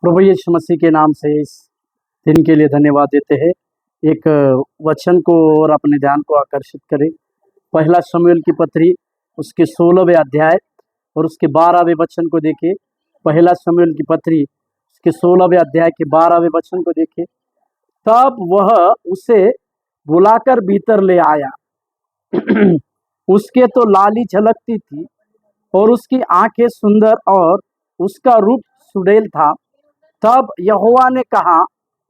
प्रभु यीशु मसीह के नाम से इस दिन के लिए धन्यवाद देते हैं। एक वचन को और अपने ध्यान को आकर्षित करें। पहला शमूएल की पत्री उसके 16वें अध्याय और उसके 12वें वचन को देखें। पहला शमूएल की पत्री उसके 16वें अध्याय के 12वें वचन को देखें। तब वह उसे बुलाकर भीतर ले आया। उसके तो लाली झलकती थी और उसकी आंखें सुंदर और उसका रूप सुडैल था। तब यहोवा ने कहा,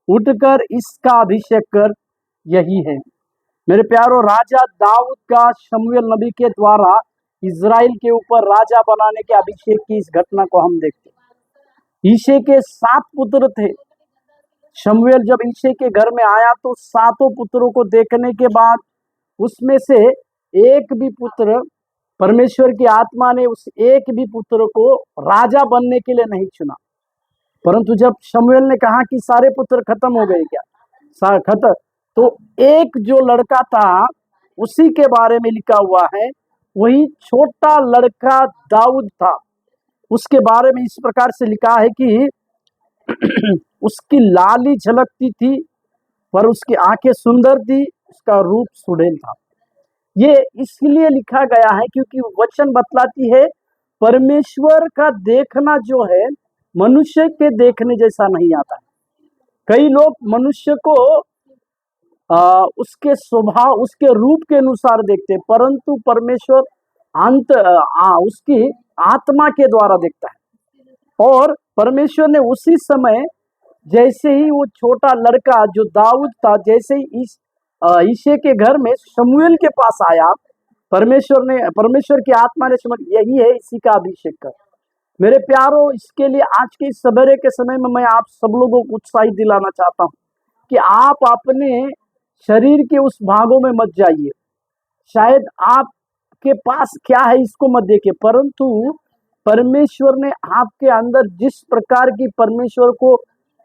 उठकर इसका अभिषेक कर, यही है। मेरे प्यारो, राजा दाऊद का शमूएल नबी के द्वारा इज़राइल के ऊपर राजा बनाने के अभिषेक की इस घटना को हम देखते हैं। यिशै के 7 पुत्र थे। शमूएल जब यिशै के घर में आया तो 7 पुत्रों को देखने के बाद उसमें से एक भी पुत्र, परमेश्वर की आत्मा ने उस एक भी पुत्र को राजा बनने के लिए नहीं चुना। परंतु जब शमूएल ने कहा कि सारे पुत्र खत्म हो गए क्या, खत्म, तो एक जो लड़का था उसी के बारे में लिखा हुआ है, वही छोटा लड़का दाऊद था। उसके बारे में इस प्रकार से लिखा है कि उसकी लाली झलकती थी पर उसकी आंखें सुंदर थी, उसका रूप सुडैल था। ये इसलिए लिखा गया है क्योंकि वचन बतलाती है परमेश्वर का देखना जो है मनुष्य के देखने जैसा नहीं आता है। कई लोग मनुष्य को उसके स्वभाव, उसके रूप के अनुसार देखते हैं, परंतु परमेश्वर उसकी आत्मा के द्वारा देखता है। और परमेश्वर ने उसी समय, जैसे ही वो छोटा लड़का जो दाऊद था, जैसे ही यिशै के घर में शमूएल के पास आया, परमेश्वर की आत्मा ने समझ, यही है, इसी का अभिषेक कर। मेरे प्यारो, इसके लिए आज के सवेरे के समय में मैं आप सब लोगों को उत्साहित दिलाना चाहता हूँ कि आप अपने शरीर के उस भागों में मत जाइए। शायद आपके पास क्या है इसको मत देखिए, परंतु परमेश्वर ने आपके अंदर जिस प्रकार की परमेश्वर को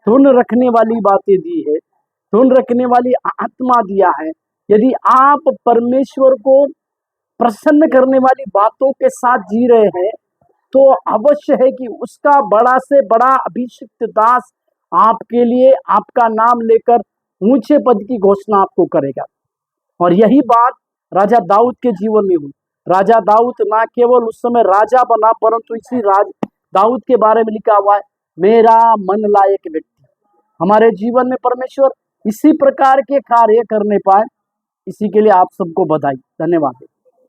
धुन रखने वाली बातें दी है, धुन रखने वाली आत्मा दिया है, यदि आप परमेश्वर को प्रसन्न करने वाली बातों के साथ जी रहे हैं तो अवश्य है कि उसका बड़ा से बड़ा अभिषिक्त दास आपके लिए आपका नाम लेकर ऊंचे पद की घोषणा आपको करेगा। और यही बात राजा दाऊद के जीवन में हुई। राजा दाऊद ना केवल उस समय राजा बना, परंतु इसी दाऊद के बारे में लिखा हुआ है, मेरा मन लायक व्यक्ति। हमारे जीवन में परमेश्वर इसी प्रकार के कार्य करने पाए, इसी के लिए आप सबको बधाई। धन्यवाद।